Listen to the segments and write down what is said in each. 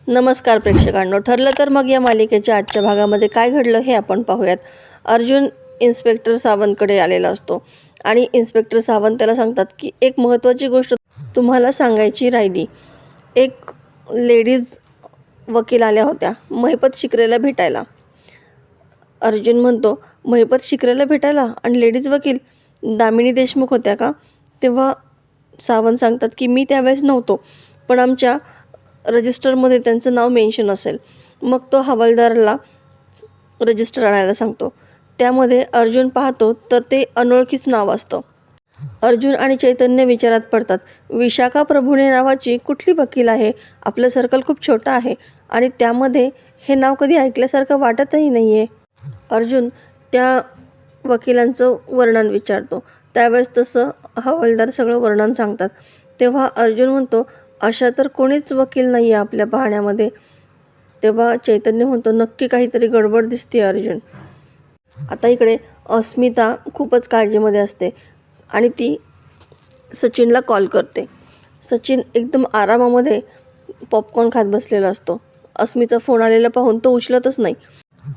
नमस्कार प्रेक्षकांनो, ठरलं तर मग या मालिकेच्या आजच्या भागामध्ये काय घडलं हे आपण पाहूयात. अर्जुन इन्स्पेक्टर सावंतकडे आलेला असतो आणि इन्स्पेक्टर सावंत त्याला सांगतात की एक महत्त्वाची गोष्ट तुम्हाला सांगायची राहिली. एक लेडीज वकील आल्या होत्या महिपत शिकरेला भेटायला. अर्जुन म्हणतो, महिपत शिकरेला भेटायला आणि लेडीज वकील दामिनी देशमुख होत्या का? तेव्हा सावंत सांगतात की मी त्यावेळेस नव्हतो, पण आमच्या रजिस्टरमध्ये त्यांचं नाव मेन्शन असेल. मग तो हवालदाराला रजिस्टर आणायला सांगतो. त्यामध्ये अर्जुन पाहतो तर ते अनोळखीच नाव असतं. अर्जुन आणि चैतन्य विचारात पडतात. विशाखा प्रभुणे नावाची कुठली वकील आहे? आपलं सर्कल खूप छोटं आहे आणि त्यामध्ये हे नाव कधी ऐकल्यासारखं वाटतही नाही आहे. अर्जुन त्या वकिलांचं वर्णन विचारतो. त्यावेळेस तसं हवालदार सगळं वर्णन सांगतात. तेव्हा अर्जुन म्हणतो, अशा तर कोणीच वकील नाही आहे आपल्या पाहण्यामध्ये. तेव्हा चैतन्य म्हणतो, नक्की काहीतरी गडबड दिसते अर्जुन. आता इकडे अस्मिता खूपच काळजीमध्ये असते आणि ती सचिनला कॉल करते. सचिन एकदम आरामामध्ये पॉपकॉर्न खात बसलेला असतो. अस्मिता फोन आलेला पाहून तो उचलतच नाही,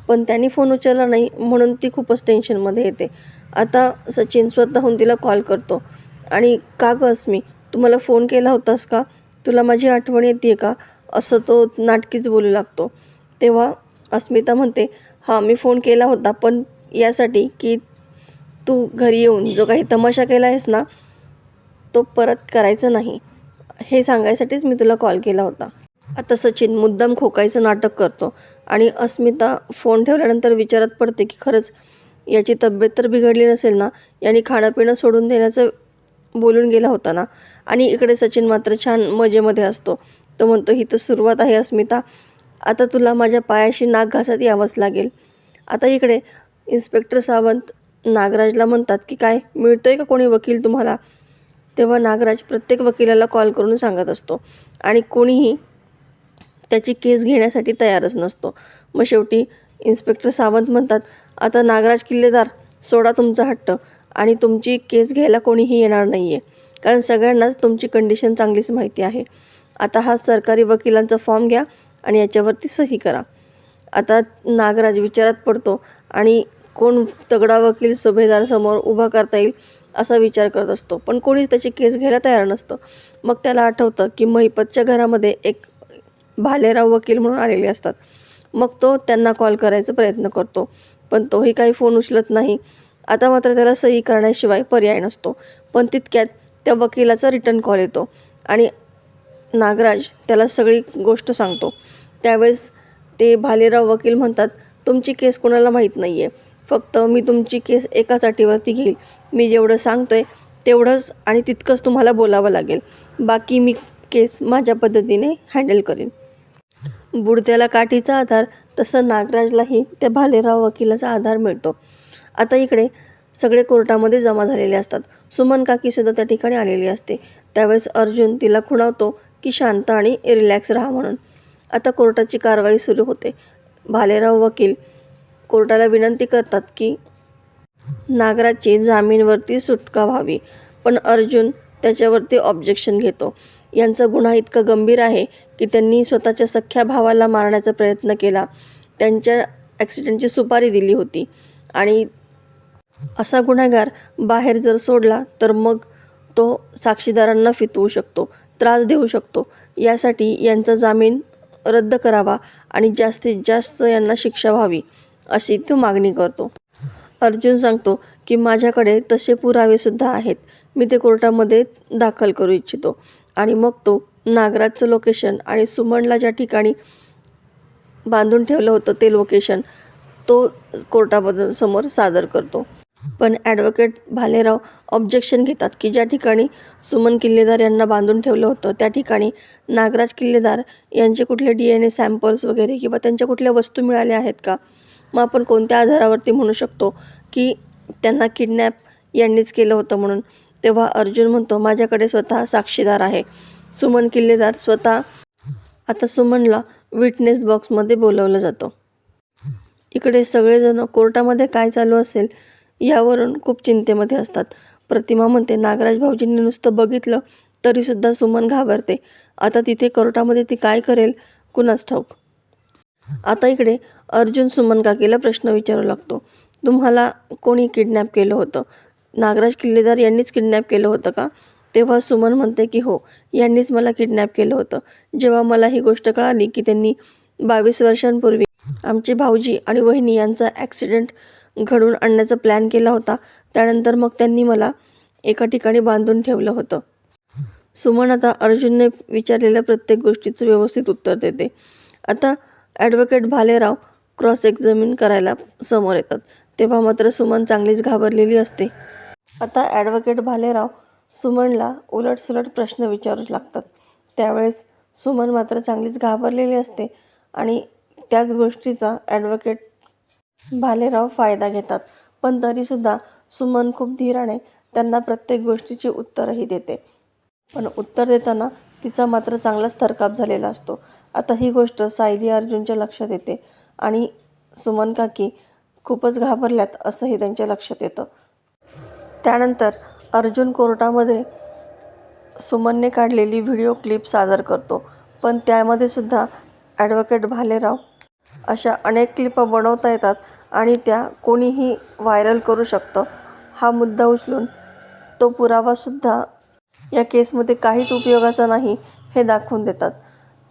पण त्यांनी फोन उचलला नाही म्हणून ती खूपच टेन्शनमध्ये येते. आता सचिन स्वतःहून तिला कॉल करतो आणि का गं अस्मी, तू मला फोन केला होतास का? तुला माझी आठवण येते का? असं तो नाटकीच बोलू लागतो. तेव्हा अस्मिता म्हणते, हां मी फोन केला होता, पण यासाठी की तू घरी येऊन जो काही तमाशा केला आहेस ना, तो परत करायचा नाही, हे सांगायसाठीच मी तुला कॉल केला होता. आता सचिन मुद्दाम खोकायचं नाटक करतो आणि अस्मिता फोन ठेवल्यानंतर विचारात पडते की खरंच याची तब्येत तर बिघडली नसेल ना, याने खाणं पिणं सोडून देण्याचं बोलून गेला होता ना. आणि इकडे सचिन मात्र छान मजेमध्ये असतो. तो म्हणतो, ही तर सुरुवात आहे अस्मिता, आता तुला माझ्या पायाशी नाक घासत यावंच लागेल. आता इकडे इन्स्पेक्टर सावंत नागराजला म्हणतात की काय मिळतोय का कोणी वकील तुम्हाला? तेव्हा नागराज प्रत्येक वकिलाला कॉल करून सांगत असतो आणि कोणीही त्याची केस घेण्यासाठी तयारच नसतो. मग शेवटी इन्स्पेक्टर सावंत म्हणतात, आता नागराज किल्लेदार सोडा तुमचा हट्ट आणि तुमची केस घ्यायला कोणीही येणार नाही आहे, कारण सगळ्यांनाच तुमची कंडिशन चांगलीच माहिती आहे. आता हा सरकारी वकिलांचा फॉर्म घ्या आणि याच्यावरती सही करा. आता नागराज विचारात पडतो आणि कोण तगडा वकील सुभेदारासमोर उभा करता येईल असा विचार करत असतो, पण कोणीच त्याची केस घ्यायला तयार नसतं. मग त्याला आठवतं की महिपतच्या घरामध्ये एक भालेराव वकील म्हणून आलेले असतात. मग तो त्यांना कॉल करायचा प्रयत्न करतो, पण तोही काही फोन उचलत नाही. आता मात्र त्याला सही करण्याशिवाय पर्याय नसतो. पण तितक्यात त्या वकिलाचा रिटर्न कॉल येतो आणि नागराज त्याला सगळी गोष्ट सांगतो. त्यावेळेस ते भालेराव वकील म्हणतात, तुमची केस कोणाला माहीत नाही आहे, फक्त मी तुमची केस एकाच अटीवरती घेईल. मी जेवढं सांगतोय तेवढंच आणि तितकंच तुम्हाला बोलावं लागेल, बाकी मी केस माझ्या पद्धतीने हँडल करेन. बुडत्याला काठीचा आधार तसं नागराजलाही त्या भालेराव वकिलाचा आधार मिळतो. आता इकडे सगळे कोर्टामध्ये जमा झालेले असतात. सुमन काकीसुद्धा त्या ठिकाणी आलेली असते. त्यावेळेस अर्जुन तिला खुणावतो की शांत आणि रिलॅक्स राहा म्हणून. आता कोर्टाची कारवाई सुरू होते. भालेराव वकील कोर्टाला विनंती करतात की नागराजची जामीनवरती सुटका व्हावी, पण अर्जुन त्याच्यावरती ऑब्जेक्शन घेतो. यांचा गुन्हा इतका गंभीर आहे की त्यांनी स्वतःच्या सख्ख्या भावाला मारण्याचा प्रयत्न केला, त्यांच्या ॲक्सिडेंटची सुपारी दिली होती आणि असा गुन्हेगार बाहेर जर सोडला तर मग तो साक्षीदारांना फितवू शकतो, त्रास देऊ शकतो. यासाठी यांचा जामीन रद्द करावा आणि जास्तीत जास्त यांना शिक्षा व्हावी अशी तो मागणी करतो. अर्जुन सांगतो की माझ्याकडे तसे पुरावेसुद्धा आहेत, मी ते कोर्टामध्ये दाखल करू इच्छितो. आणि मग तो नागराजचं लोकेशन आणि सुमनला ज्या ठिकाणी बांधून ठेवलं होतं ते लोकेशन तो कोर्टाबद्दल समोर सादर करतो. पण ॲडव्होकेट भालेराव ऑब्जेक्शन घेतात की ज्या ठिकाणी सुमन किल्लेदार यांना बांधून ठेवलं होतं त्या ठिकाणी नागराज किल्लेदार यांचे कुठले DNA सॅम्पल्स वगैरे किंवा त्यांच्या कुठल्या वस्तू मिळाल्या आहेत का? मग आपण कोणत्या आधारावरती म्हणू शकतो की त्यांना किडनॅप यांनीच केलं होतं म्हणून? तेव्हा अर्जुन म्हणतो, माझ्याकडे स्वतः साक्षीदार आहे, सुमन किल्लेदार स्वतः. आता सुमनला विटनेस बॉक्समध्ये बोलवलं जातं. इकडे सगळेजण कोर्टामध्ये काय चालू असेल यावरून खूप चिंतेमध्ये असतात. प्रतिमा म्हणते, नागराज भाऊजींनी नुसतं बघितलं तरीसुद्धा सुमन घाबरते. आता तिथे कोर्टामध्ये ती काय करेल कुणास ठाऊक. आता इकडे अर्जुन सुमन काकीला प्रश्न विचारू लागतो, तुम्हाला कोणी किडनॅप केलं होतं? नागराज किल्लेदार यांनीच किडनॅप केलं होतं का? तेव्हा सुमन म्हणते की हो, यांनीच मला किडनॅप केलं होतं. जेव्हा मला ही गोष्ट कळाली की त्यांनी 22 वर्षांपूर्वी आमचे भाऊजी आणि वहिनी यांचा ॲक्सिडेंट घडवून आणण्याचा प्लॅन केला होता, त्यानंतर मग त्यांनी मला एका ठिकाणी बांधून ठेवलं होतं. सुमन आता अर्जुनने विचारलेल्या प्रत्येक गोष्टीचं व्यवस्थित उत्तर देते. आता ॲडव्होकेट भालेराव क्रॉस एक्झामिन करायला समोर येतात. तेव्हा मात्र सुमन चांगलीच घाबरलेली असते. आता ॲडव्होकेट भालेराव सुमनला उलटसुलट प्रश्न विचारू लागतात. त्यावेळेस सुमन मात्र चांगलीच घाबरलेली असते आणि त्याच गोष्टीचा ॲडव्होकेट भालेराव फायदा घेतात. पण तरीसुद्धा सुमन खूप धीराने त्यांना प्रत्येक गोष्टीची उत्तरही देते. पण उत्तर देताना तिचा मात्र चांगलाच थरकाप झालेला असतो. आता ही गोष्ट सायली अर्जुनच्या लक्षात येते आणि सुमन काकी खूपच घाबरल्यात असंही त्यांच्या लक्षात येतं. त्यानंतर अर्जुन कोर्टामध्ये सुमनने काढलेली व्हिडिओ क्लिप सादर करतो. पण त्यामध्ये सुद्धा ॲडव्होकेट भालेराव अशा अनेक क्लिपा बनवता येतात आणि त्या कोणीही व्हायरल करू शकतं हा मुद्दा उचलून तो पुरावासुद्धा या केसमध्ये काहीच उपयोगाचा नाही हे दाखवून देतात.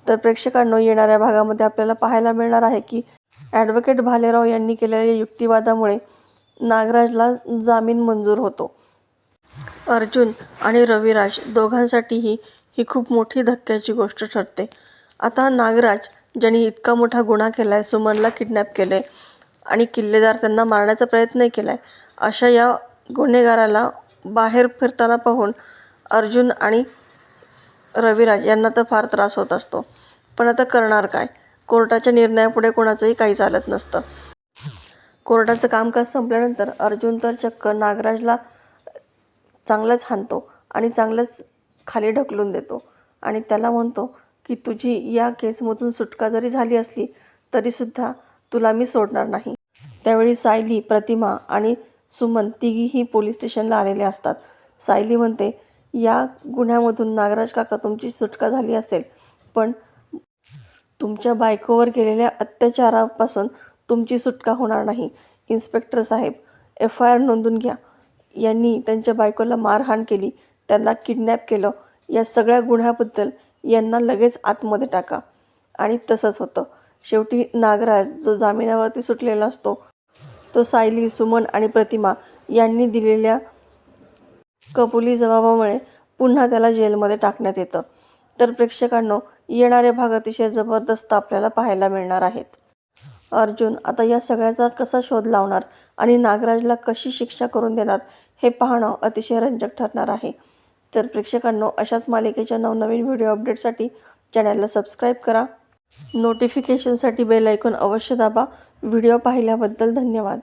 तर प्रेक्षकांनो, येणाऱ्या भागामध्ये आपल्याला पाहायला मिळणार आहे की ॲडव्होकेट भालेराव यांनी केलेल्या युक्तिवादामुळे नागराजला जामीन मंजूर होतो. अर्जुन आणि रविराज दोघांसाठीही ही खूप मोठी धक्क्याची गोष्ट ठरते. आता नागराज ज्यांनी इतका मोठा गुन्हा केला आहे, सुमनला किडनॅप केलं आहे आणि किल्लेदार त्यांना मारण्याचा प्रयत्नही केला आहे, अशा या गुन्हेगाराला बाहेर फिरताना पाहून अर्जुन आणि रविराज यांना तर फार त्रास होत असतो. पण आता करणार काय? कोर्टाच्या निर्णयापुढे कोणाचंही काही चालत नसतं. कोर्टाचं कामकाज संपल्यानंतर अर्जुन तर चक्क नागराजला चांगलंच हाणतो आणि चांगलंच खाली ढकलून देतो आणि त्याला म्हणतो की तुझी या केसमधून सुटका जरी झाली असली तरीसुद्धा तुला मी सोडणार नाही. त्यावेळी सायली, प्रतिमा आणि सुमन तिघीही पोलीस स्टेशनला आलेले असतात. सायली म्हणते, या गुन्ह्यामधून नागराज काका तुमची सुटका झाली असेल, पण तुमच्या बायकोवर केलेल्या अत्याचारापासून तुमची सुटका होणार नाही. इन्स्पेक्टर साहेब, FIR नोंदवून घ्या. यांनी त्यांच्या बायकोला मारहाण केली, त्यांना किडनॅप केलं, या सगळ्या गुन्ह्याबद्दल यांना लगेच आतमध्ये टाका. आणि तसंच होतं. शेवटी नागराज जो जामिनावरती सुटलेला असतो तो सायली, सुमन आणि प्रतिमा यांनी दिलेल्या कबुली जबाबामुळे पुन्हा त्याला जेलमध्ये टाकण्यात येतं. तर प्रेक्षकांनो, येणारे भाग अतिशय जबरदस्त आपल्याला पाहायला मिळणार आहेत. अर्जुन आता या सगळ्याचा कसा शोध लावणार आणि नागराजला कशी शिक्षा करून देणार हे पाहणं अतिशय रंजक ठरणार आहे. तर प्रेक्षकांनो, अशाच मालिकेच्या नवनवीन व्हिडिओ अपडेटसाठी चॅनलला सबस्क्राईब करा. नोटिफिकेशनसाठी बेल आयकॉन अवश्य दाबा. व्हिडिओ पाहिल्याबद्दल धन्यवाद.